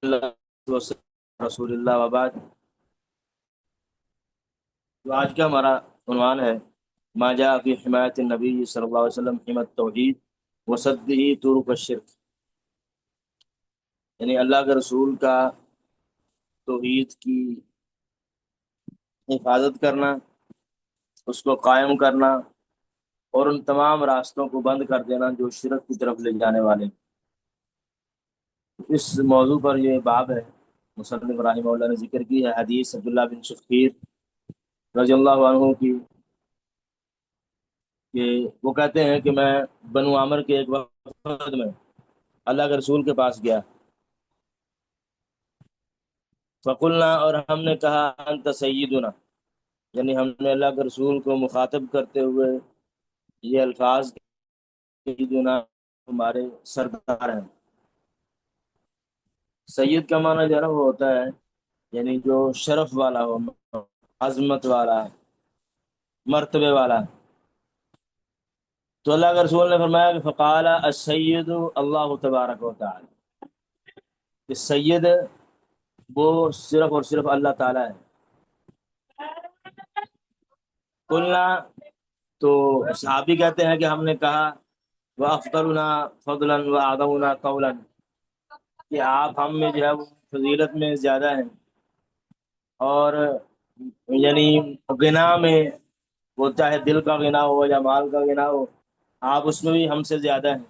رسول اللہ وبعد۔ تو آج کا ہمارا عنوان ہے ما جاء فی حمایت النبی صلی اللہ علیہ وسلم حمایت توحید وصدہ طرق الشرک، یعنی اللہ کے رسول کا توحید کی حفاظت کرنا، اس کو قائم کرنا اور ان تمام راستوں کو بند کر دینا جو شرک کی طرف لے جانے والے ہیں۔ اس موضوع پر یہ باب ہے مصنف رحمہ اللہ نے ذکر کی ہے حدیث عبداللہ بن شخیر رضی اللہ عنہ کی، کہ وہ کہتے ہیں کہ میں بنو عامر کے ایک وفد میں اللہ کے رسول کے پاس گیا، فقلنا، اور ہم نے کہا انت سیدنا، یعنی ہم نے اللہ کے رسول کو مخاطب کرتے ہوئے یہ الفاظ، سیدنا ہمارے سردار ہیں۔ سید کا معنی جو ہے نا وہ ہوتا ہے یعنی جو شرف والا ہو، عظمت والا، مرتبے والا۔ تو اللہ کے رسول نے فرمایا کہ فقال السید اللہ تبارک و تعالی، کہ سید وہ صرف اور صرف اللہ تعالیٰ ہے۔ قلنا، تو صحابی کہتے ہیں کہ ہم نے کہا وافضلنا فضلا واعظمنا قولا، کہ آپ ہم میں جو ہے وہ فضیلت میں زیادہ ہیں، اور یعنی غنا میں، وہ چاہے دل کا غنا ہو یا مال کا غنا ہو، آپ اس میں بھی ہم سے زیادہ ہیں۔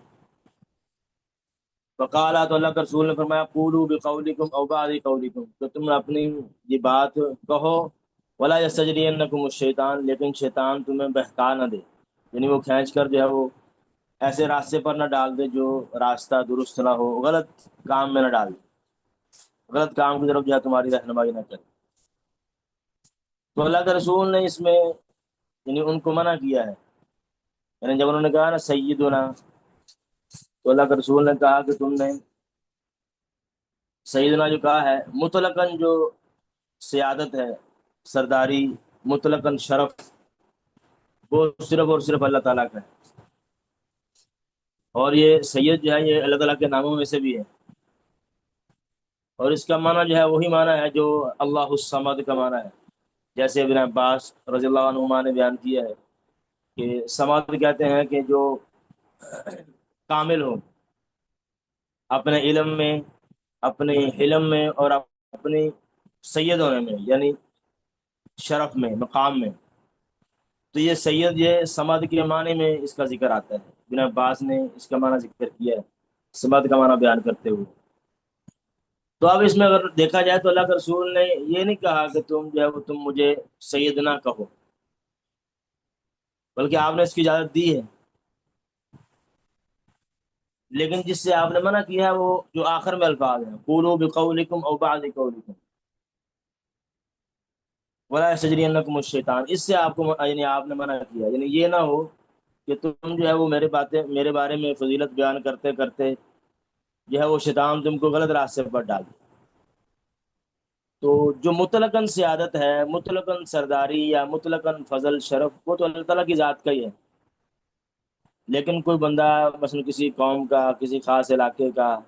وقالا، تو اللہ کے رسول نے فرمایا قولوا بقولکم او بعض قولکم، تو تم اپنی یہ بات کہو، ولا یستجرینکم الشیطان، لیکن شیطان تمہیں بہکا نہ دے، یعنی وہ کھینچ کر جو ہے وہ ایسے راستے پر نہ ڈال دے جو راستہ درست نہ ہو، غلط کام میں نہ ڈال دے، غلط کام کی طرف جو ہے تمہاری رہنمائی نہ کرے۔ تو اللہ کے رسول نے اس میں یعنی ان کو منع کیا ہے، یعنی جب انہوں نے کہا نا سیدنا، تو اللہ کے رسول نے کہا کہ تم نے سیدنا جو کہا ہے مطلقاً جو سیادت ہے، سرداری، مطلقاً شرف، وہ صرف اور صرف اللہ تعالیٰ کا ہے، اور یہ سید جو ہے یہ اللہ تعالیٰ کے ناموں میں سے بھی ہے، اور اس کا معنی جو ہے وہی معنی ہے جو اللہ الصمد کا معنی ہے، جیسے ابن عباس رضی اللہ عنہما نے بیان کیا ہے کہ سمد کہتے ہیں کہ جو کامل ہو اپنے علم میں، اپنے حلم میں، اور اپنی سید ہونے میں، یعنی شرف میں، مقام میں۔ تو یہ سید یہ سمد کے معنی میں اس کا ذکر آتا ہے، ابن عباس نے اس کا معنی ذکر کیا ہے سمد کا معنی بیان کرتے ہوئے۔ تو اب اس میں اگر دیکھا جائے تو اللہ کے رسول نے یہ نہیں کہا کہ تم جو ہے وہ تم مجھے سید نہ کہو، بلکہ آپ نے اس کی اجازت دی ہے، لیکن جس سے آپ نے منع کیا ہے وہ جو آخر میں الفاظ ہیں قولوا بقولکم او بعض قولکم ولا یستجرینکم الشیطان، اس سے آپ کو یعنی آپ نے منع کیا، یعنی یہ نہ ہو کہ تم جو ہے وہ میرے بارے میں فضیلت بیان کرتے کرتے جو ہے وہ شیطان تم کو غلط راستے پر ڈال دے۔ تو جو مطلقاً سیادت ہے، مطلقاً سرداری یا مطلقاً فضل شرف، وہ تو اللہ تعالیٰ کی ذات کا ہی ہے، لیکن کوئی بندہ مثلا کسی قوم کا، کسی خاص علاقے کا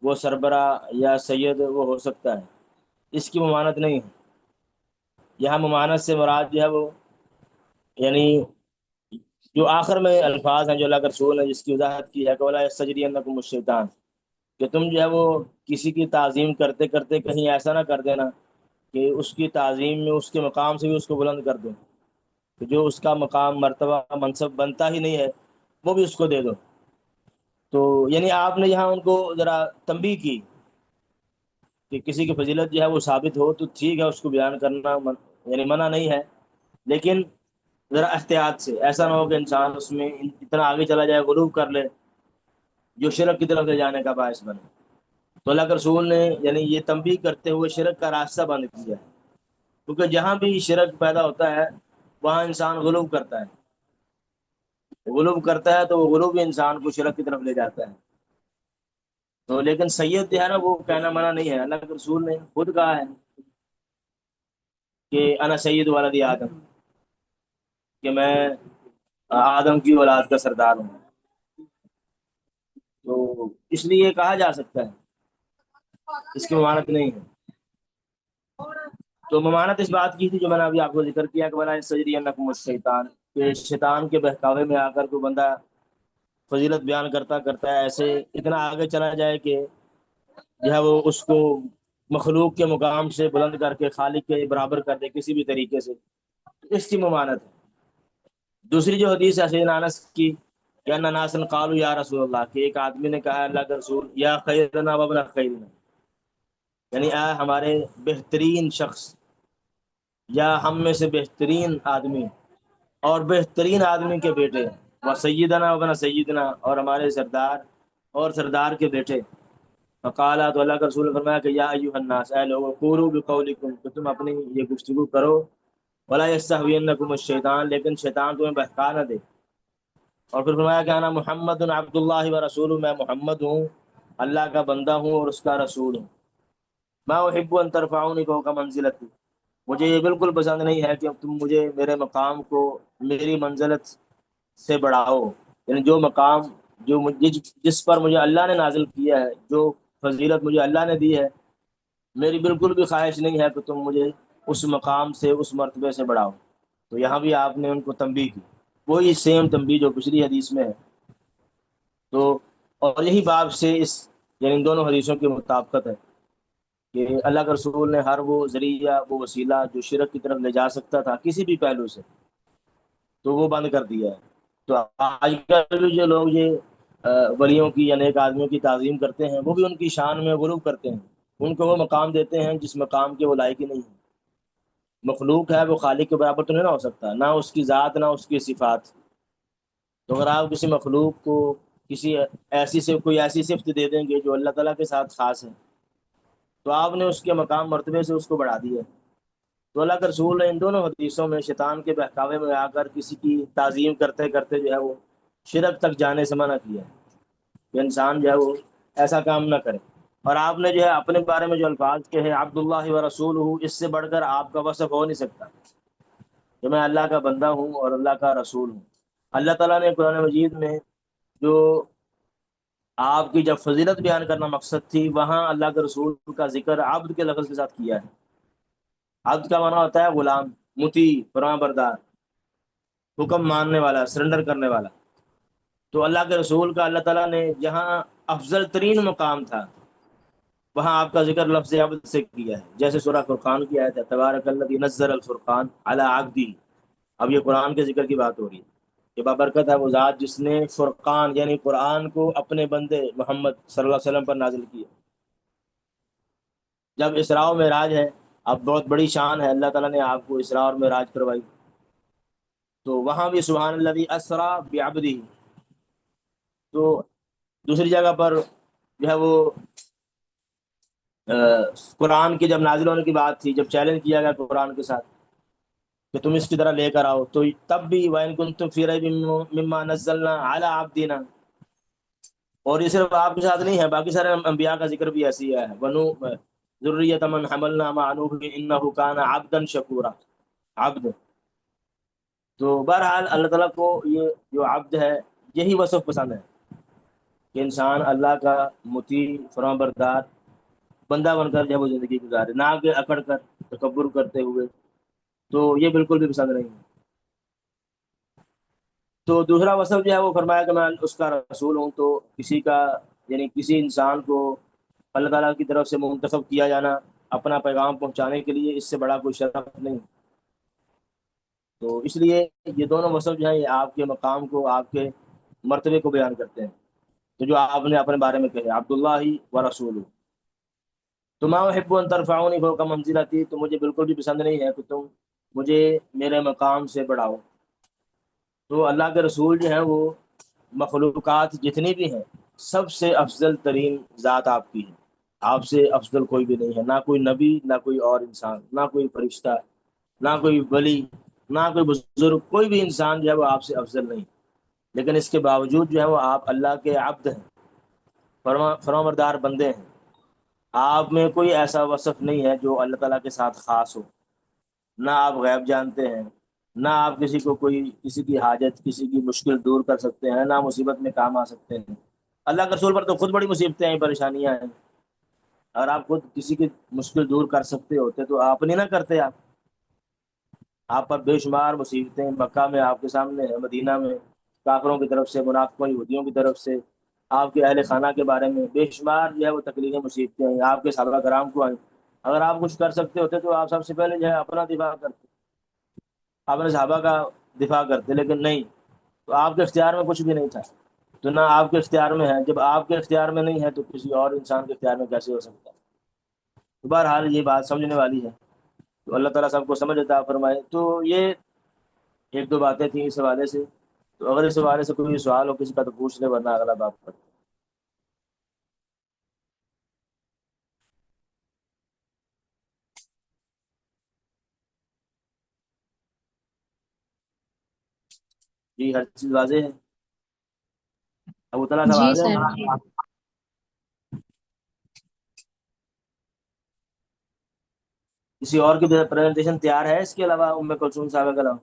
وہ سربراہ یا سید وہ ہو سکتا ہے، اس کی ممانت نہیں ہے۔ یہاں ممانت سے مراد جو ہے وہ یعنی جو آخر میں الفاظ ہیں جو اللہ کے رسول نے جس کی وضاحت کی ہے کہ ولا یستجرینکم الشیطان، کہ تم جو ہے وہ کسی کی تعظیم کرتے کرتے کہیں ایسا نہ کر دینا کہ اس کی تعظیم میں اس کے مقام سے بھی اس کو بلند کر دو، کہ جو اس کا مقام، مرتبہ، منصب بنتا ہی نہیں ہے وہ بھی اس کو دے دو۔ تو یعنی آپ نے یہاں ان کو ذرا تنبیہ کی کہ کسی کی فضیلت جو ہے وہ ثابت ہو تو ٹھیک ہے، اس کو بیان کرنا یعنی منع نہیں ہے، لیکن ذرا احتیاط سے، ایسا نہ ہو کہ انسان اس میں اتنا آگے چلا جائے، غلو کر لے، جو شرک کی طرف لے جانے کا باعث بنے۔ تو اللہ کے رسول نے یعنی یہ تنبیہ کرتے ہوئے شرک کا راستہ بند کیا ہے، کیونکہ جہاں بھی شرک پیدا ہوتا ہے وہاں انسان غلو کرتا ہے، غلو کرتا ہے تو وہ غلو بھی انسان کو شرک کی طرف لے جاتا ہے۔ تو لیکن سید جو ہے نا وہ کہنا منع نہیں ہے، اللہ کے رسول نے خود کہا ہے کہ انا سید ولد آدم، کہ میں آدم کی اولاد کا سردار ہوں، تو اس لیے کہا جا سکتا ہے۔ اس کی ممانت نہیں ہے۔ تو ممانت اس بات کی تھی جو میں نے ابھی آپ کو ذکر کیا کہ بلا سجری انکم الشیطان، کہ شیطان کے بہکاوے میں آ کر کوئی بندہ فضیلت بیان کرتا کرتا ہے ایسے اتنا آگے چلا جائے کہ جو ہے وہ اس کو مخلوق کے مقام سے بلند کر کے خالق کے برابر کر دے کسی بھی طریقے سے، اس کی ممانت ہے۔ دوسری جو حدیث ہے سیدنا انس کی کہ ان ناسن قالوا یا رسول اللہ، کہ ایک آدمی نے کہا اللہ کے رسول یا خیرنا وابن خیرنا، یعنی اے ہمارے بہترین شخص یا ہم میں سے بہترین آدمی اور بہترین آدمی کے بیٹے، و سیدنا وابن سیدنا، اور ہمارے سردار اور سردار کے بیٹے۔ فقالا، تو اللہ کا رسول نے فرمایا کہ یا ایھا الناس، اے لوگو، قولوا بقولکم، کہ تم اپنی یہ گفتگو کرو، ولا یستہوینکم الشیطان، لیکن شیطان تمہیں بہکا نہ دے۔ اور پھر فرمایا کہ انا محمد عبد اللہ و رسول، میں محمد ہوں، اللہ کا بندہ ہوں اور اس کا رسول ہوں۔ ما احب ان ترفعونی فوق منزلتی، مجھے یہ بالکل پسند نہیں ہے کہ تم مجھے میرے مقام کو میری منزلت سے بڑھاؤ، یعنی جو مقام جو جس پر مجھے اللہ نے نازل کیا ہے، جو فضیلت مجھے اللہ نے دی ہے، میری بالکل بھی خواہش نہیں ہے کہ تم مجھے اس مقام سے اس مرتبے سے بڑھاؤ۔ تو یہاں بھی آپ نے ان کو تنبیہ کی، وہی سیم تنبیہ جو پچھلی حدیث میں ہے۔ تو اور یہی باب سے اس یعنی ان دونوں حدیثوں کی مطابقت ہے کہ اللہ کے رسول نے ہر وہ ذریعہ وہ وسیلہ جو شرک کی طرف لے جا سکتا تھا کسی بھی پہلو سے، تو وہ بند کر دیا ہے۔ تو آج کل جو لوگ یہ ولیوں کی یا نیک آدمیوں کی تعظیم کرتے ہیں، وہ بھی ان کی شان میں غلو کرتے ہیں، ان کو وہ مقام دیتے ہیں جس مقام کے وہ لائق ہی نہیں ہیں۔ مخلوق ہے، وہ خالق کے برابر تو نہیں نہ ہو سکتا، نہ اس کی ذات نہ اس کی صفات۔ تو اگر آپ کسی مخلوق کو کسی ایسی سے کوئی ایسی صفت دے دیں گے جو اللہ تعالیٰ کے ساتھ خاص ہے، تو آپ نے اس کے مقام مرتبے سے اس کو بڑھا دیا۔ تو اللہ کے رسول نے ان دونوں حدیثوں میں شیطان کے بہکاوے میں آ کر کسی کی تعظیم کرتے کرتے جو ہے وہ شرک تک جانے سے منع کیا ہے کہ انسان جو ہے وہ ایسا کام نہ کرے۔ اور آپ نے جو ہے اپنے بارے میں جو الفاظ کے ہیں عبداللہ و رسول ہوں، اس سے بڑھ کر آپ کا وصف ہو نہیں سکتا کہ میں اللہ کا بندہ ہوں اور اللہ کا رسول ہوں۔ اللہ تعالیٰ نے قرآن مجید میں جو آپ کی جب فضیلت بیان کرنا مقصد تھی، وہاں اللہ کے رسول کا ذکر عبد کے لفظ کے ساتھ کیا ہے۔ عبد کا معنی ہوتا ہے غلام، مطیع، فرمان بردار، حکم ماننے والا، سرنڈر کرنے والا۔ تو اللہ کے رسول کا اللہ تعالیٰ نے جہاں افضل ترین مقام تھا، وہاں آپ کا ذکر لفظ عبد سے کیا ہے، جیسے سورہ فرقان کی آیت ہے تبارک الذی نزل الفرقان علی عبدہ۔ اب یہ قرآن کے ذکر کی بات ہو رہی ہے کہ بابرکت ہے وہ ذات جس نے فرقان یعنی قرآن کو اپنے بندے محمد صلی اللہ علیہ وسلم پر نازل کیا۔ جب اسراء و معراج ہے، اب بہت بڑی شان ہے، اللہ تعالیٰ نے آپ کو اسراء اور معراج کروائی، تو وہاں بھی سبحان الذی اسریٰ بعبدہ۔ تو دوسری جگہ پر جو ہے وہ قرآن کی جب نازل ہونے کی بات تھی، جب چیلنج کیا گیا قرآن کے ساتھ کہ تم اس کی طرح لے کر آؤ، تو تب بھی وَإِن كُنتُمْ فِي رَيْبٍ مِّمَّا نَزَّلْنَا عَلَىٰ عَبْدِنَا، اور یہ صرف آپ کے ساتھ نہیں ہے، باقی سارے انبیاء کا ذکر بھی ایسی ہے، بنو ذُرِّيَّةَ مَنْ حَمَلْنَا مَعَ نُوحٍ إِنَّهُ كَانَ عَبْدًا شَكُورًا، عبد۔ تو بہرحال اللہ تعالیٰ کو یہ جو عبد ہے یہی وصف پسند ہے کہ انسان اللہ کا مطیع، فرمان بردار بندہ بن کر جب وہ زندگی گزارے، نہ کہ اکڑ کر تکبر کرتے ہوئے، تو یہ بالکل بھی پسند نہیں ہے۔ تو دوسرا وصف جو ہے وہ فرمایا کہ میں اس کا رسول ہوں، تو کسی کا یعنی کسی انسان کو اللہ تعالیٰ کی طرف سے منتخب کیا جانا اپنا پیغام پہنچانے کے لیے، اس سے بڑا کوئی شرف نہیں۔ تو اس لیے یہ دونوں وصف جو ہیں یہ آپ کے مقام کو، آپ کے مرتبے کو بیان کرتے ہیں۔ تو جو آپ نے اپنے بارے میں کہے عبداللہ و رسول، تو ما احب ان ترفعونی فوق منزلتی، تو مجھے بالکل بھی پسند نہیں ہے کہ تم مجھے میرے مقام سے بڑھاؤ۔ تو اللہ کے رسول جو ہیں وہ مخلوقات جتنی بھی ہیں سب سے افضل ترین ذات آپ کی ہے، آپ سے افضل کوئی بھی نہیں ہے، نہ کوئی نبی، نہ کوئی اور انسان، نہ کوئی فرشتہ، نہ کوئی ولی، نہ کوئی بزرگ، کوئی بھی انسان جو ہے وہ آپ سے افضل نہیں۔ لیکن اس کے باوجود جو ہے وہ آپ اللہ کے عبد ہیں، فرمانبردار بندے ہیں۔ آپ میں کوئی ایسا وصف نہیں ہے جو اللہ تعالیٰ کے ساتھ خاص ہو، نہ آپ غیب جانتے ہیں، نہ آپ کسی کو کوئی کسی کی حاجت، کسی کی مشکل دور کر سکتے ہیں، نہ مصیبت میں کام آ سکتے ہیں۔ اللہ کے رسول پر تو خود بڑی مصیبتیں ہیں، پریشانیاں ہیں، اگر آپ خود کسی کی مشکل دور کر سکتے ہوتے تو آپ نہیں نہ کرتے؟ آپ پر بے شمار مصیبتیں مکہ میں آپ کے سامنے ہے، مدینہ میں کافروں کی طرف سے، منافقوں یہودیوں کی طرف سے، آپ کے اہل خانہ کے بارے میں بے شمار جو ہے وہ تکلیفیں مصیبتیں ہیں، آپ کے صحابہ کرام کو آئیں۔ اگر آپ کچھ کر سکتے ہوتے تو آپ سب سے پہلے جو ہے اپنا دفاع کرتے، اپنے صحابہ کا دفاع کرتے، لیکن نہیں، تو آپ کے اختیار میں کچھ بھی نہیں تھا۔ تو نہ آپ کے اختیار میں ہے، جب آپ کے اختیار میں نہیں ہے تو کسی اور انسان کے اختیار میں کیسے ہو سکتا ہے؟ تو بہرحال یہ بات سمجھنے والی ہے، تو اللہ تعالیٰ سب کو سمجھ عطا فرمائے۔ تو یہ ایک دو باتیں تھیں اس حوالے سے، تو اگر اس حوالے سے کوئی سوال ہو کسی کا تو پوچھ لے، ورنہ اگلا بات پر۔ جی ہر چیز واضح ہے، ابو تعالیٰ صاحب جی آ سر۔ گئے؟ کسی اور کی پریزنٹیشن تیار ہے اس کے علاوہ ام کلثوم صاحبہ کے علاوہ؟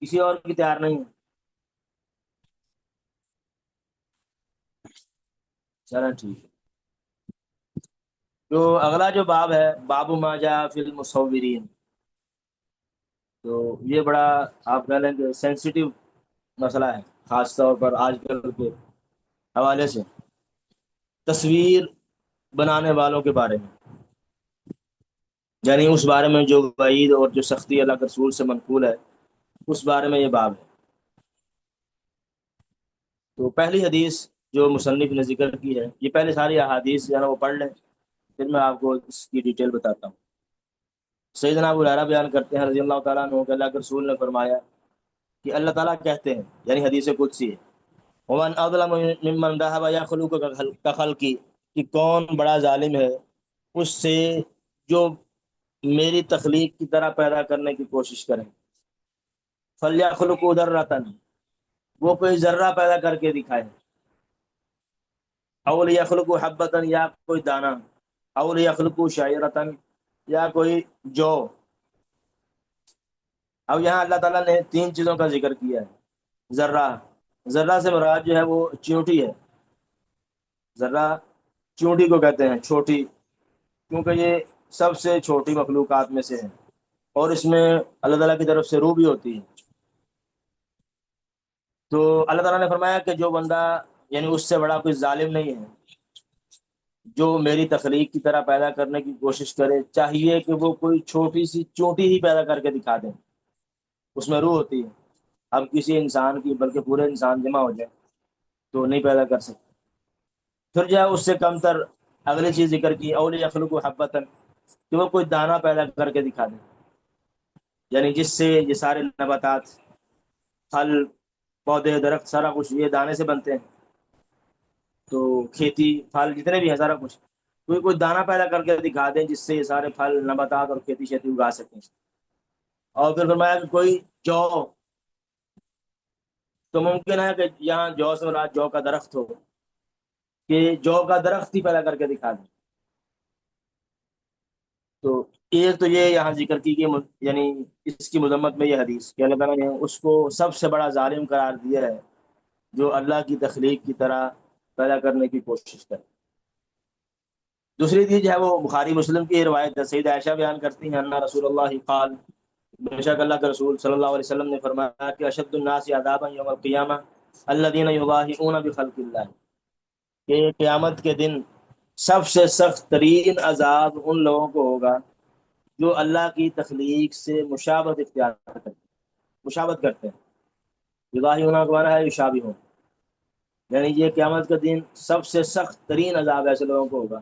کسی اور کی تیار نہیں ہے؟ چلیں ٹھیک ہے۔ جو اگلا جو باب ہے، باب ما جاء فی المصورین، تو یہ بڑا آپ کہہ لیں کہ سینسیٹیو مسئلہ ہے، خاص طور پر آج کل کے حوالے سے، تصویر بنانے والوں کے بارے میں، یعنی اس بارے میں جو وعید اور جو سختی اللہ کے رسول سے منقول ہے، اس بارے میں یہ باب ہے۔ تو پہلی حدیث جو مصنف نے ذکر کی ہے، یہ پہلے ساری احادیث جو ہے نا وہ پڑھ لیں، پھر میں آپ کو اس کی ڈیٹیل بتاتا ہوں۔ سیدنا ابو ہریرہ بیان کرتے ہیں رضی اللہ تعالیٰ عنہ کہ اللہ کے رسول نے فرمایا کہ اللہ تعالیٰ کہتے ہیں، یعنی حدیث قدسی ہے، ومن اظلم ممن ذهب يخلق كخلقي، کہ کون بڑا ظالم ہے اس سے جو میری تخلیق کی طرح پیدا کرنے کی کوشش کرے، فلیخلقوا ذرۃ، وہ کوئی ذرہ پیدا کر کے دکھائے، او لیخلقوا حبۃ، یا کوئی دانہ، او لیخلقوا شعیرۃ، یا کوئی جو۔ اب یہاں اللہ تعالیٰ نے تین چیزوں کا ذکر کیا ہے۔ ذرہ، ذرہ سے مراد جو ہے وہ چیونٹی ہے، ذرہ چیونٹی کو کہتے ہیں، چھوٹی، کیونکہ یہ سب سے چھوٹی مخلوقات میں سے ہے، اور اس میں اللہ تعالیٰ کی طرف سے روح بھی ہوتی ہے۔ تو اللہ تعالیٰ نے فرمایا کہ جو بندہ، یعنی اس سے بڑا کوئی ظالم نہیں ہے جو میری تخلیق کی طرح پیدا کرنے کی کوشش کرے، چاہیے کہ وہ کوئی چھوٹی سی چونٹی ہی پیدا کر کے دکھا دیں، اس میں روح ہوتی ہے۔ اب کسی انسان کی بلکہ پورے انسان جمع ہو جائے تو نہیں پیدا کر سکتے۔ پھر جو ہے اس سے کم تر اگلی چیز ذکر کی، اولی یخلق حبتن، کہ وہ کوئی دانہ پیدا کر کے دکھا دیں، یعنی جس سے یہ سارے نباتات، پھل، پودے، درخت، سارا کچھ یہ دانے سے بنتے ہیں، تو کھیتی، پھل جتنے بھی ہیں سارا کچھ، کوئی دانہ پیدا کر کے دکھا دیں جس سے یہ سارے پھل، نباتات اور کھیتی شیتی اگا سکیں۔ اور پھر فرمایا کہ کوئی جو، تو ممکن ہے کہ یہاں جو سے مراد جو کا درخت ہو، کہ جو کا درخت ہی پیدا کر کے دکھا دیں۔ تو ایک تو یہ یہاں ذکر کی کہ یعنی اس کی مذمت میں یہ حدیث کہ اللہ تعالیٰ نے اس کو سب سے بڑا ظالم قرار دیا ہے جو اللہ کی تخلیق کی طرح پیدا کرنے کی کوشش کرے۔ دوسری چیز ہے وہ بخاری مسلم کی روایت ہے، سید عائشہ بیان کرتی ہیں، ان رسول اللہ قال، بے شک اللہ کے رسول صلی اللہ علیہ وسلم نے فرمایا کہ اشد الناس عذابا یوم القیامہ الذین یضاہئون بخلق اللہ، کہ قیامت کے دن سب سے سخت ترین عذاب ان لوگوں کو ہوگا جو اللہ کی تخلیق سے مشابہت اختیار کرتے ہیں، مشابہت کرتے ہیں۔ یضاہئون کا معنی ہے یشابہون، یعنی یہ قیامت کا دن سب سے سخت ترین عذاب ایسے لوگوں کو ہوگا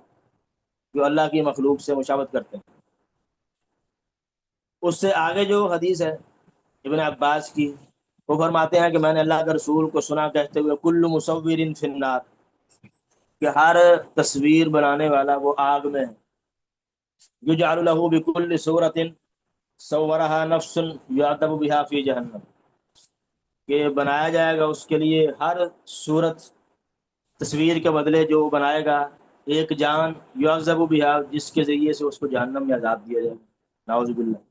جو اللہ کی مخلوق سے مشابہت کرتے ہیں۔ اس سے آگے جو حدیث ہے ابن عباس کی، وہ فرماتے ہیں کہ میں نے اللہ کے رسول کو سنا کہتے ہوئے کل مصور فی النار، کہ ہر تصویر بنانے والا وہ آگ میں ہے، یجعل له بكل صورت صورها نفس یعذب بها فی جہنم، کہ بنایا جائے گا اس کے لیے ہر صورت، تصویر کے بدلے جو بنائے گا ایک جان، یعذب بها، جس کے ذریعے سے اس کو جہنم میں عذاب دیا جائے گا، نعوذ باللہ۔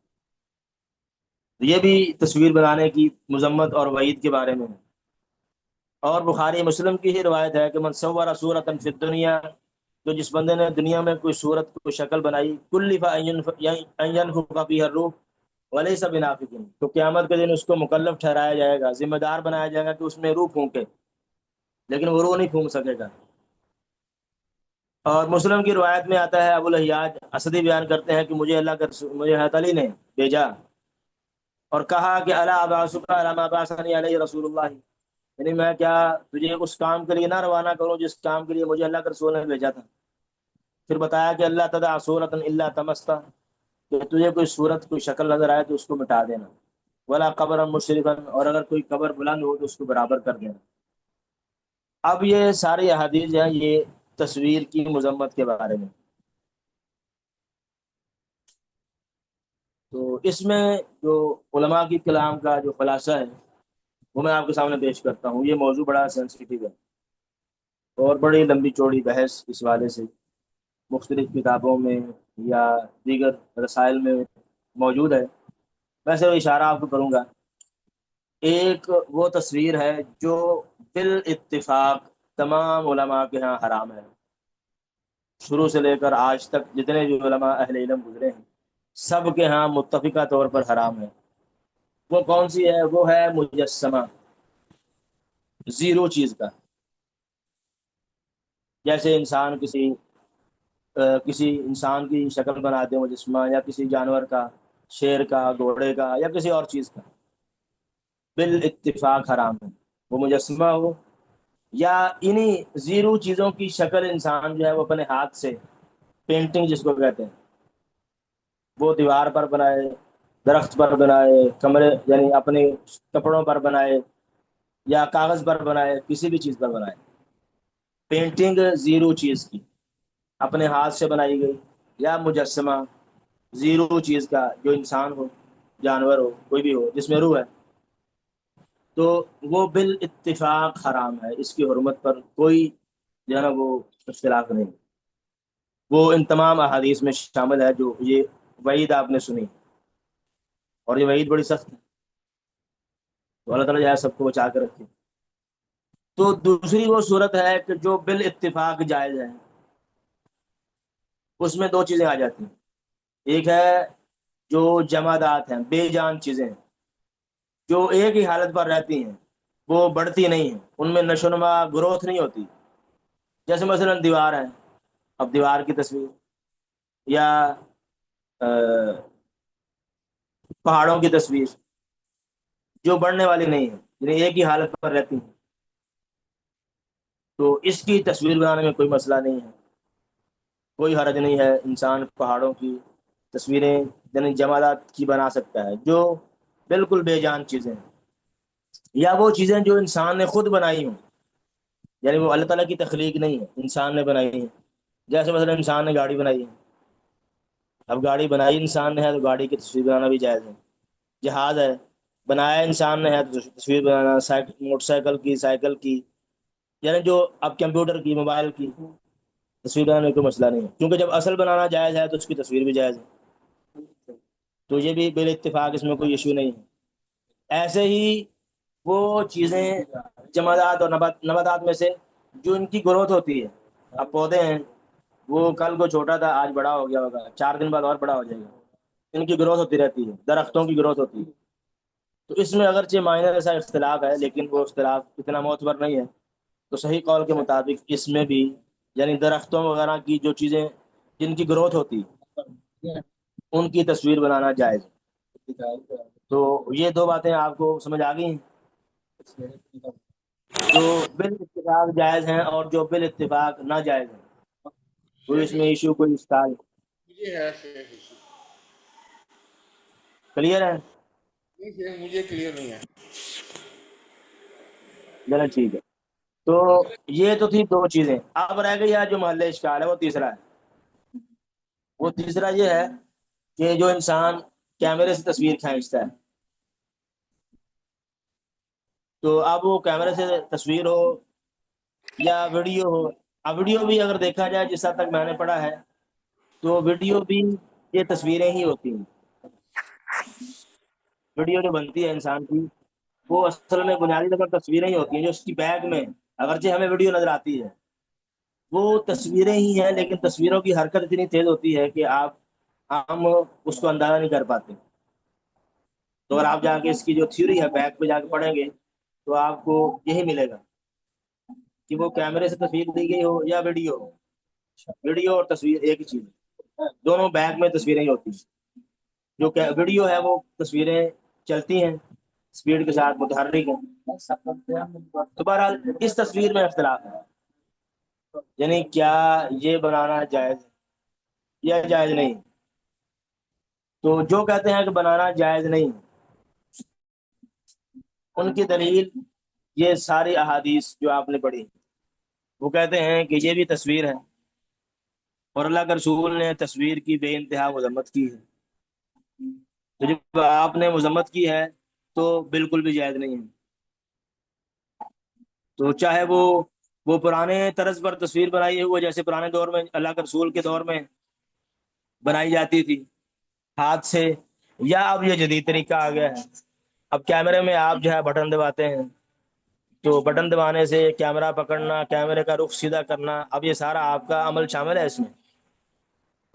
تو یہ بھی تصویر بنانے کی مذمت اور وعید کے بارے میں ہے۔ اور بخاری مسلم کی ہی روایت ہے کہ من صور صورتا فی الدنیا، تو جس بندے نے دنیا میں کوئی صورت کوئی شکل بنائی، کلف ان ينفخ فیها الروح ولیس بنافخ، تو قیامت کے دن اس کو مکلف ٹھہرایا جائے گا، ذمہ دار بنایا جائے گا کہ اس میں روح پھونکے، لیکن وہ روح نہیں پھونک سکے گا۔ اور مسلم کی روایت میں آتا ہے، ابو الاحیاج اسدی بیان کرتے ہیں کہ مجھے حضرت علی نے بھیجا اور کہا کہ الا ابعثک علی ما بعثنی علیہ رسول اللہ، یعنی میں کیا تجھے اس کام کے لیے نہ روانہ کروں جس کام کے لیے مجھے اللہ کے رسول نے بھیجا تھا۔ پھر بتایا کہ اللہ تدع صورتا الا تمستا، کہ تجھے کوئی صورت کوئی شکل نظر آئے تو اس کو مٹا دینا، ولا قبر مشرفا، اور اگر کوئی قبر بلند ہو تو اس کو برابر کر دینا۔ اب یہ ساری احادیث ہیں یہ تصویر کی مذمت کے بارے میں۔ تو اس میں جو علماء کی کلام کا جو خلاصہ ہے وہ میں آپ کے سامنے پیش کرتا ہوں۔ یہ موضوع بڑا سینسیٹیو ہے اور بڑی لمبی چوڑی بحث اس والے سے مختلف کتابوں میں یا دیگر رسائل میں موجود ہے۔ میں صرف اشارہ آپ کو کروں گا۔ ایک وہ تصویر ہے جو بالاتفاق تمام علماء کے ہاں حرام ہے، شروع سے لے کر آج تک جتنے بھی علماء اہل علم گزرے ہیں سب کے ہاں متفقہ طور پر حرام ہے۔ وہ کون سی ہے؟ وہ ہے مجسمہ، زیرو چیز کا، جیسے انسان کسی انسان کی شکل بنا دے مجسمہ، یا کسی جانور کا، شیر کا، گھوڑے کا، یا کسی اور چیز کا، بالاتفاق حرام ہے۔ وہ مجسمہ ہو یا انہی زیرو چیزوں کی شکل انسان جو ہے وہ اپنے ہاتھ سے، پینٹنگ جس کو کہتے ہیں، وہ دیوار پر بنائے، درخت پر بنائے، کمرے یعنی اپنے کپڑوں پر بنائے، یا کاغذ پر بنائے، کسی بھی چیز پر بنائے، پینٹنگ زیرو چیز کی اپنے ہاتھ سے بنائی گئی، یا مجسمہ زیرو چیز کا جو انسان ہو، جانور ہو، کوئی بھی ہو جس میں روح ہے، تو وہ بالاتفاق حرام ہے۔ اس کی حرمت پر کوئی جو ہے نا وہ اختلاف نہیں، وہ ان تمام احادیث میں شامل ہے جو یہ وعید آپ نے سنی، اور یہ وعید بڑی سخت ہے، تو اللہ تعالیٰ جو ہے سب کو بچا کے رکھے۔ تو دوسری وہ صورت ہے کہ جو بالاتفاق جائز ہے، اس میں دو چیزیں آ جاتی ہیں۔ ایک ہے جو جمادات ہیں، بے جان چیزیں ہیں، جو ایک ہی حالت پر رہتی ہیں، وہ بڑھتی نہیں ہیں، ان میں نشو و نما گروتھ نہیں ہوتی، جیسے مثلا دیوار ہے، اب دیوار کی تصویر، یا پہاڑوں کی تصویر جو بڑھنے والی نہیں ہے، یعنی ایک ہی حالت پر رہتی ہیں، تو اس کی تصویر بنانے میں کوئی مسئلہ نہیں ہے، کوئی حرج نہیں ہے۔ انسان پہاڑوں کی تصویریں یعنی جمالات کی بنا سکتا ہے جو بالکل بے جان چیزیں ہیں، یا وہ چیزیں جو انسان نے خود بنائی ہوں، یعنی وہ اللہ تعالیٰ کی تخلیق نہیں ہے، انسان نے بنائی ہے، جیسے مثلا انسان نے گاڑی بنائی ہے، اب گاڑی بنائی انسان نے ہے تو گاڑی کی تصویر بنانا بھی جائز ہے۔ جہاز ہے، بنایا انسان نے ہے تو تصویر بنانا، موٹر سائیکل کی، سائیکل کی، یعنی جو اب کمپیوٹر کی، موبائل کی تصویر بنانے میں کوئی مسئلہ نہیں ہے، کیونکہ جب اصل بنانا جائز ہے تو اس کی تصویر بھی جائز ہے، تو یہ بھی بال اتفاق اس میں کوئی ایشو نہیں ہے۔ ایسے ہی وہ چیزیں جمادات اور نباتات میں سے جو ان کی گروتھ ہوتی ہے، اب پودے ہیں، وہ کل کو چھوٹا تھا آج بڑا ہو گیا ہوگا، 4 دن بعد اور بڑا ہو جائے گا، ان کی گروتھ ہوتی رہتی ہے، درختوں کی گروتھ ہوتی ہے۔ تو اس میں اگرچہ مائنر ایسا اختلاف ہے لیکن وہ اختلاف اتنا معتبر نہیں ہے، تو صحیح قول کے مطابق اس میں بھی یعنی درختوں وغیرہ کی جو چیزیں جن کی گروتھ ہوتی ان کی تصویر بنانا جائز ہے۔ تو یہ دو باتیں آپ کو سمجھ آ گئی ہیں، جو بال اتفاق جائز ہیں اور جو بال اتفاق ناجائز ہیں، کوئی اس شیخ میں ایشو کوئی اسٹال مجھے ہے شیخ کلیئر ہے؟ نہیں شیخ مجھے کلیئر نہیں ہے۔ چلیں ٹھیک ہے۔ تو یہ تو تھی دو چیزیں، اب رہ گئی جو محل اشکال ہے وہ تیسرا ہے۔ وہ تیسرا یہ ہے کہ جو انسان کیمرے سے تصویر کھینچتا ہے، تو اب وہ کیمرے سے تصویر ہو یا ویڈیو ہو، اب ویڈیو بھی اگر دیکھا جائے جس حد تک میں نے پڑھا ہے تو ویڈیو بھی یہ تصویریں ہی ہوتی ہیں، ویڈیو جو بنتی ہے انسان کی، وہ اصل میں بنیادی طور پر تصویریں ہی ہوتی ہیں جو اس کی بیک میں، اگرچہ ہمیں ویڈیو نظر آتی ہے، وہ تصویریں ہی ہیں، لیکن تصویروں کی حرکت اتنی تیز ہوتی ہے کہ آپ عام اس کو اندازہ نہیں کر پاتے۔ تو اگر آپ جا کے اس کی جو تھیوری ہے بیک پہ جا کے پڑھیں گے تو آپ کو یہی ملے گا کہ وہ کیمرے سے تصویر دی گئی ہو یا ویڈیو ہو، ویڈیو اور تصویر ایک ہی چیز ہے، دونوں بیک میں تصویریں ہی ہوتی ہیں۔ جو ویڈیو ہے وہ تصویریں چلتی ہیں اسپیڈ کے ساتھ، متحرک ہیں۔ تو بہرحال اس تصویر میں اختلاف ہے، یعنی کیا یہ بنانا جائز ہے یا جائز نہیں۔ تو جو کہتے ہیں کہ بنانا جائز نہیں، ان کی دلیل یہ ساری احادیث جو آپ نے پڑھی، وہ کہتے ہیں کہ یہ بھی تصویر ہے، اور اللہ کے رسول نے تصویر کی بے انتہا مذمت کی ہے۔ تو جب آپ نے مذمت کی ہے تو بالکل بھی جائز نہیں ہے۔ تو چاہے وہ پرانے طرز پر تصویر بنائی ہے، وہ جیسے پرانے دور میں اللہ کے رسول کے دور میں بنائی جاتی تھی ہاتھ سے، یا اب یہ جدید طریقہ آ گیا ہے، اب کیمرے میں آپ جو ہے بٹن دباتے ہیں، تو بٹن دبانے سے کیمرہ پکڑنا، کیمرے کا رخ سیدھا کرنا، اب یہ سارا آپ کا عمل شامل ہے اس میں۔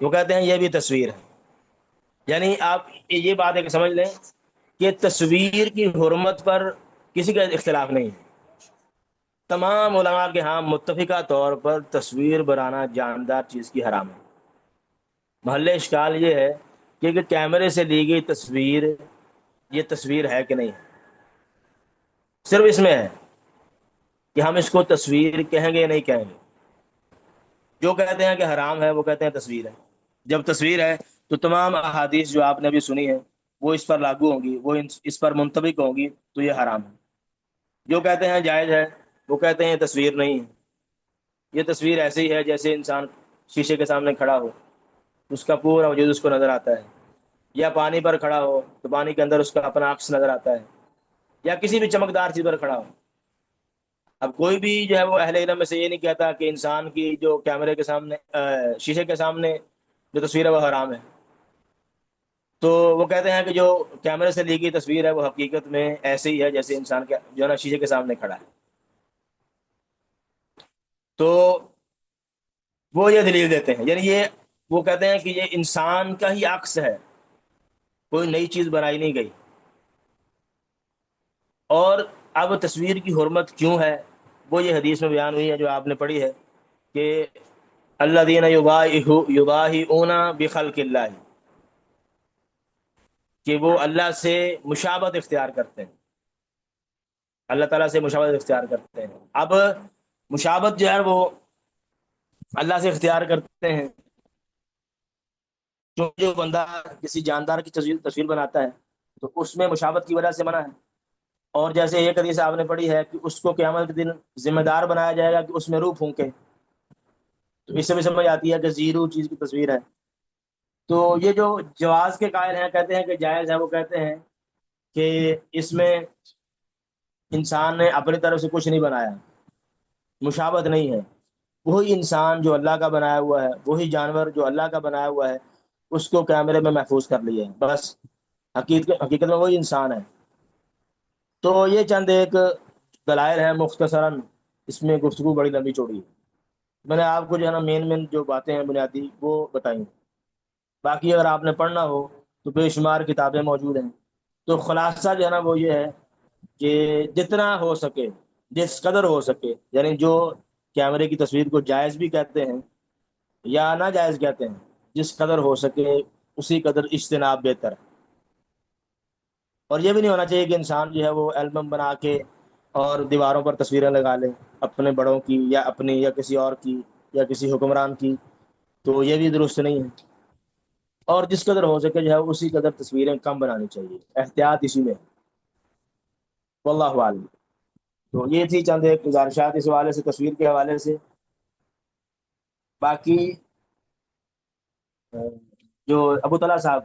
وہ کہتے ہیں یہ بھی تصویر ہے۔ یعنی آپ یہ بات ایک سمجھ لیں کہ تصویر کی حرمت پر کسی کا اختلاف نہیں ہے، تمام علماء کے ہاں متفقہ طور پر تصویر بنانا جاندار چیز کی حرام ہے۔ محل اشکال یہ ہے کہ کیمرے سے لی گئی تصویر یہ تصویر ہے کہ نہیں، صرف اس میں ہے کہ ہم اس کو تصویر کہیں گے یا نہیں کہیں گے۔ جو کہتے ہیں کہ حرام ہے وہ کہتے ہیں تصویر ہے۔ جب تصویر ہے تو تمام احادیث جو آپ نے ابھی سنی ہے وہ اس پر لاگو ہوں گی، وہ اس پر منطبق ہوں گی، تو یہ حرام ہے۔ جو کہتے ہیں جائز ہے وہ کہتے ہیں یہ تصویر نہیں ہے، یہ تصویر ایسے ہی ہے جیسے انسان شیشے کے سامنے کھڑا ہو، اس کا پورا وجود اس کو نظر آتا ہے، یا پانی پر کھڑا ہو تو پانی کے اندر اس کا اپنا عکس نظر آتا ہے، یا کسی بھی چمکدار چیز پر کھڑا ہو۔ اب کوئی بھی جو ہے وہ اہل علم میں سے یہ نہیں کہتا کہ انسان کی جو کیمرے کے سامنے شیشے کے سامنے جو تصویر ہے وہ حرام ہے۔ تو وہ کہتے ہیں کہ جو کیمرے سے لی گئی تصویر ہے وہ حقیقت میں ایسے ہی ہے جیسے انسان کا جو ہے نا شیشے کے سامنے کھڑا ہے۔ تو وہ یہ دلیل دیتے ہیں، یعنی یہ وہ کہتے ہیں کہ یہ انسان کا ہی عکس ہے، کوئی نئی چیز بنائی نہیں گئی۔ اور اب تصویر کی حرمت کیوں ہے وہ یہ حدیث میں بیان ہوئی ہے جو آپ نے پڑھی ہے کہ الذین یضاہئون بخلق اللہ، کہ وہ اللہ سے مشابہت اختیار کرتے ہیں، اللہ تعالیٰ سے مشابہت اختیار کرتے ہیں۔ اب مشابہت جو ہے وہ اللہ سے اختیار کرتے ہیں، جو بندہ کسی جاندار کی تصویر بناتا ہے تو اس میں مشابہت کی وجہ سے منع ہے۔ اور جیسے ایک حدیث آپ نے پڑھی ہے کہ اس کو قیامت کے دن ذمہ دار بنایا جائے گا کہ اس میں روح پھونکے، تو اس سے بھی سمجھ آتی ہے کہ زیرو چیز کی تصویر ہے۔ تو یہ جو جواز کے قائل ہیں کہتے ہیں کہ جائز ہے، وہ کہتے ہیں کہ اس میں انسان نے اپنی طرف سے کچھ نہیں بنایا، مشابہت نہیں ہے، وہی انسان جو اللہ کا بنایا ہوا ہے، وہی جانور جو اللہ کا بنایا ہوا ہے، اس کو کیمرے میں محفوظ کر لیا ہے بس، حقیقت میں وہی انسان ہے۔ تو یہ چند ایک دلائل ہیں مختصراً، اس میں گفتگو بڑی لمبی چوڑی ہے، میں نے آپ کو جو ہے نا مین جو باتیں ہیں بنیادی وہ بتائیں۔ باقی اگر آپ نے پڑھنا ہو تو بے شمار کتابیں موجود ہیں۔ تو خلاصہ جو ہے نا وہ یہ ہے کہ جتنا ہو سکے، جس قدر ہو سکے، یعنی جو کیمرے کی تصویر کو جائز بھی کہتے ہیں یا ناجائز کہتے ہیں، جس قدر ہو سکے اسی قدر اجتناب بہتر ہے۔ اور یہ بھی نہیں ہونا چاہیے کہ انسان جو ہے وہ البم بنا کے اور دیواروں پر تصویریں لگا لے، اپنے بڑوں کی یا اپنی یا کسی اور کی یا کسی حکمران کی، تو یہ بھی درست نہیں ہے۔ اور جس قدر ہو سکے جو ہے اسی قدر تصویریں کم بنانی چاہیے، احتیاط اسی میں ہے۔ واللہ عالم۔ تو یہ تھی چند ایک گزارشات اس حوالے سے، تصویر کے حوالے سے۔ باقی جو ابو طلحہ صاحب،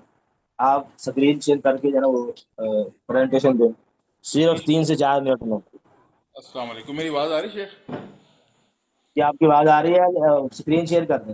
آپ اسکرین شیئر کر کے جو ہے نا وہ پریزنٹیشن دیں، جی صرف 3 سے 4 منٹ میں۔ السلام علیکم، میری آواز آ رہی ہے شیخ؟ کیا آپ کی آواز آ رہی ہے؟ اسکرین شیئر کر دیں۔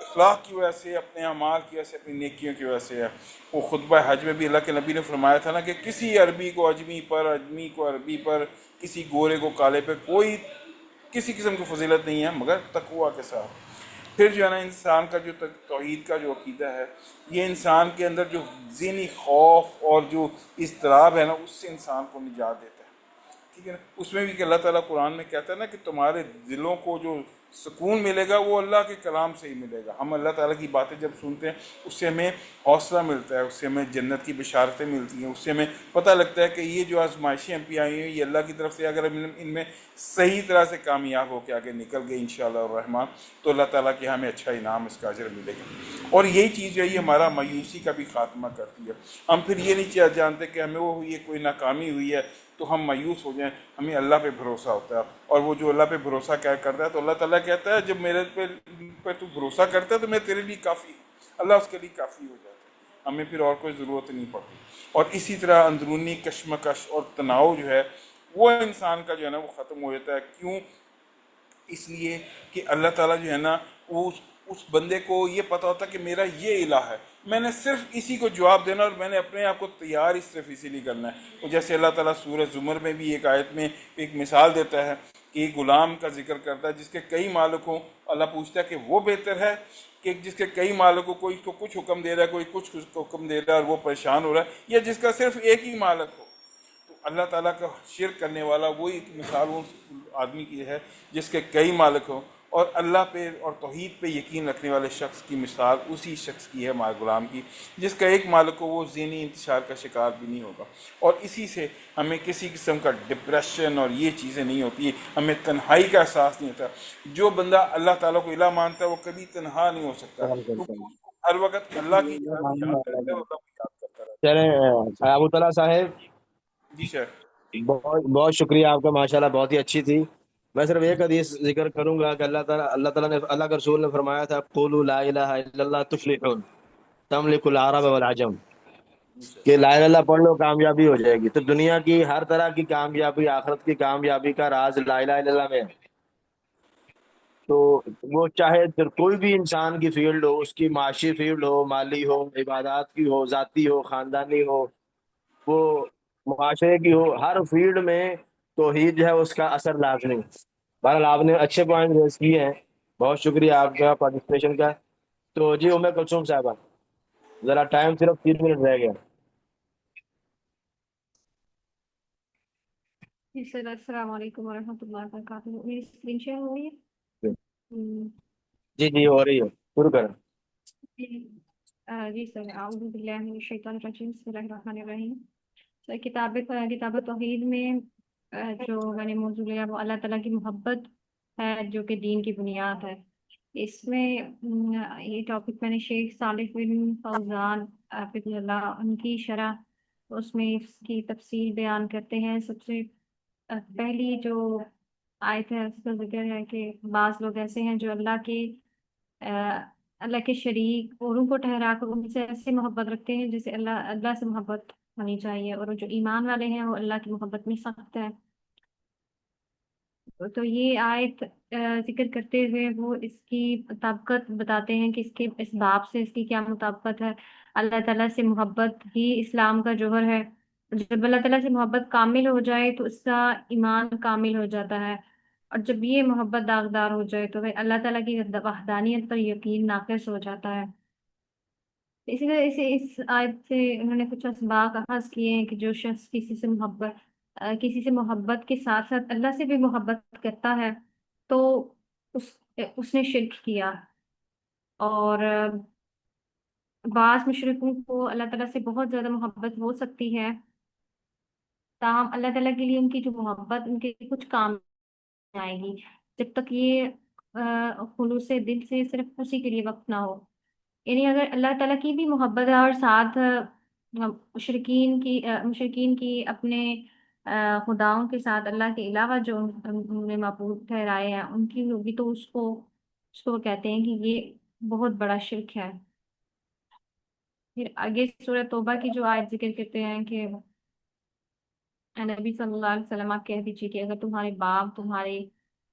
اخلاق کی وجہ سے، اپنے اعمال کی وجہ سے، اپنی نیکیوں کی وجہ سے ہے۔ وہ خطبہ حج میں بھی اللہ کے نبی نے فرمایا تھا نا کہ کسی عربی کو اجمی پر، اجمی کو عربی پر، کسی گورے کو کالے پہ کوئی کسی قسم کی فضیلت نہیں ہے مگر تقوی کے ساتھ۔ پھر جو ہے نا انسان کا جو توحید کا جو عقیدہ ہے، یہ انسان کے اندر جو ذہنی خوف اور جو اضطراب ہے نا، اس سے انسان کو نجات دیتا ہے، ٹھیک ہے نا۔ اس میں بھی کہ اللہ تعالیٰ قرآن میں کہتا ہے نا کہ تمہارے دلوں کو جو سکون ملے گا وہ اللہ کے کلام سے ہی ملے گا۔ ہم اللہ تعالیٰ کی باتیں جب سنتے ہیں اس سے ہمیں حوصلہ ملتا ہے، اس سے ہمیں جنت کی بشارتیں ملتی ہیں، اس سے ہمیں پتہ لگتا ہے کہ یہ جو آزمائشیں ہم پہ آئی ہیں یہ اللہ کی طرف سے، اگر ہم ان میں صحیح طرح سے کامیاب ہو کے آگے نکل گئے انشاءاللہ الرحمن، تو اللہ تعالیٰ کے ہمیں اچھا انعام اس کا اجر ملے گا۔ اور یہی چیز جو ہے یہ ہمارا مایوسی کا بھی خاتمہ کرتی ہے۔ ہم پھر یہ نہیں جانتے کہ ہمیں وہ یہ کوئی ناکامی ہوئی ہے تو ہم مایوس ہو جائیں، ہمیں اللہ پہ بھروسہ ہوتا ہے۔ اور وہ جو اللہ پہ بھروسہ کیا کرتا ہے تو اللہ تعالیٰ کہتا ہے جب میرے پہ تو بھروسہ کرتا ہے تو میں تیرے لیے کافی ہوں، اللہ اس کے لیے کافی ہو جاتا ہے، ہمیں پھر اور کوئی ضرورت نہیں پڑتی۔ اور اسی طرح اندرونی کشمکش اور تناؤ جو ہے وہ انسان کا جو ہے نا وہ ختم ہو جاتا ہے۔ کیوں؟ اس لیے کہ اللہ تعالیٰ جو ہے نا وہ اس بندے کو یہ پتہ ہوتا ہے کہ میرا یہ الہ ہے، میں نے صرف اسی کو جواب دینا، اور میں نے اپنے آپ کو تیار ہی صرف اسی لیے کرنا ہے۔ تو جیسے اللہ تعالیٰ سورہ زمر میں بھی ایک آیت میں ایک مثال دیتا ہے کہ ایک غلام کا ذکر کرتا ہے جس کے کئی مالک ہوں، اللہ پوچھتا ہے کہ وہ بہتر ہے کہ جس کے کئی مالک ہو، کوئی کو کچھ حکم دے رہا ہے، کوئی کچھ حکم دے رہا ہے اور وہ پریشان ہو رہا ہے، یا جس کا صرف ایک ہی مالک ہو۔ تو اللہ تعالیٰ کا شرک کرنے والا وہی ایک مثال اس آدمی کی ہے جس کے کئی مالک ہوں، اور اللہ پہ اور توحید پہ یقین رکھنے والے شخص کی مثال اسی شخص کی ہے، ہمارے غلام کی، جس کا ایک مالک ہو وہ ذہنی انتشار کا شکار بھی نہیں ہوگا۔ اور اسی سے ہمیں کسی قسم کا ڈپریشن اور یہ چیزیں نہیں ہوتی، ہمیں تنہائی کا احساس نہیں ہوتا۔ جو بندہ اللہ تعالیٰ کو الہ مانتا ہے وہ کبھی تنہا نہیں ہو سکتا، کیونکہ اس کو ہر وقت اللہ کی یاد کرتا ہے، اور اللہ کو یاد کرتا رہتا چلیں ابو طلحہ صاحب، ہے۔ جی سر۔ بہت بہت شکریہ آپ کا، ماشاءاللہ بہت ہی اچھی تھی۔ میں صرف ایک حدیث ذکر کروں گا کہ اللہ تعالیٰ نے، اللہ کے رسول نے فرمایا تھا قولوا لا الہ الا اللہ تفلحون تملک العرب والعجم، جی سر۔ کہ لا الہ الا اللہ پڑھ لو کامیابی ہو جائے گی۔ تو دنیا کی ہر طرح کی کامیابی، آخرت کی کامیابی کا راز لا الہ الا اللہ میں ہے۔ تو وہ چاہے کوئی بھی انسان کی فیلڈ ہو، اس کی معاشی فیلڈ ہو، مالی ہو، عبادات کی ہو، ذاتی ہو، خاندانی ہو، وہ معاشرے کی ہو، ہر فیلڈ میں توحید جو ہے اس کا اثر لازمی ہے۔ بہرحال آپ نے اچھے پوائنٹ ریز کیے ہیں، بہت شکریہ آپ کا پارٹیسپیشن کا۔ تو جی ام کلثوم صاحبہ، ذرا ٹائم صرف 3 منٹ رہ گیا۔ جی سر، السلام علیکم ورحمۃ اللہ وبرکاتہ۔ میری اسکرین شیئر ہو رہی ہے؟ ہم، جی جی ہو رہی ہے، شروع کریں۔ جی جی سر، اعوذ باللہ من الشیطان الرجیم، بسم اللہ الرحمن الرحیم۔ سر کتاب توحید میں جو میں نے موضوع لیا وہ اللہ تعالیٰ کی محبت ہے جو کہ دین کی بنیاد ہے۔ اس میں یہ ٹاپک میں نے شیخ صالح بن فوزان حفظہ اللہ ان کی شرح، اس میں اس کی تفصیل بیان کرتے ہیں۔ سب سے پہلی جو آیت ہے اس کا ذکر ہے کہ بعض لوگ ایسے ہیں جو اللہ کے شریک اوروں کو ٹھہرا کر ان سے ایسی محبت رکھتے ہیں جسے اللہ سے محبت ہونی چاہیے، اور جو ایمان والے ہیں وہ اللہ کی محبت میں سخت ہے۔ تو یہ آیت ذکر کرتے ہوئے وہ اس کی مطابقت بتاتے ہیں کہ اس کے اس باب سے اس کی کیا مطابقت ہے۔ اللہ تعالیٰ سے محبت ہی اسلام کا جوہر ہے۔ جب اللہ تعالیٰ سے محبت کامل ہو جائے تو اس کا ایمان کامل ہو جاتا ہے، اور جب یہ محبت داغدار ہو جائے تو پھر اللہ تعالیٰ کی وحدانیت پر یقین ناقص ہو جاتا ہے۔ اسی طرح اس آیت سے انہوں نے کچھ اسباق اخذ کیے ہیں کہ جو شخص کسی سے محبت کے ساتھ ساتھ اللہ سے بھی محبت کرتا ہے تو اس اس نے شرک کیا۔ اور بعض مشرکوں کو اللہ تعالیٰ سے بہت زیادہ محبت ہو سکتی ہے، تاہم اللہ تعالیٰ کے لیے ان کی جو محبت ان کے کچھ کام نہیں آئے گی جب تک یہ خلوص دل سے صرف اسی کے لیے وقف نہ ہو۔ یعنی اگر اللہ تعالیٰ کی بھی محبت ہے اور ساتھ مشرکین کی اپنے خداؤں کے ساتھ اللہ کے علاوہ جو انہوں نے معبود ٹھہرائے ہیں ان کی بھی، تو اس کو کہتے ہیں کہ یہ بہت بڑا شرک ہے۔ پھر آگے سورہ توبہ کی جو آیت ذکر کرتے ہیں کہ نبی صلی اللہ علیہ وسلم آپ کہہ دیجیے کہ اگر تمہارے باپ، تمہارے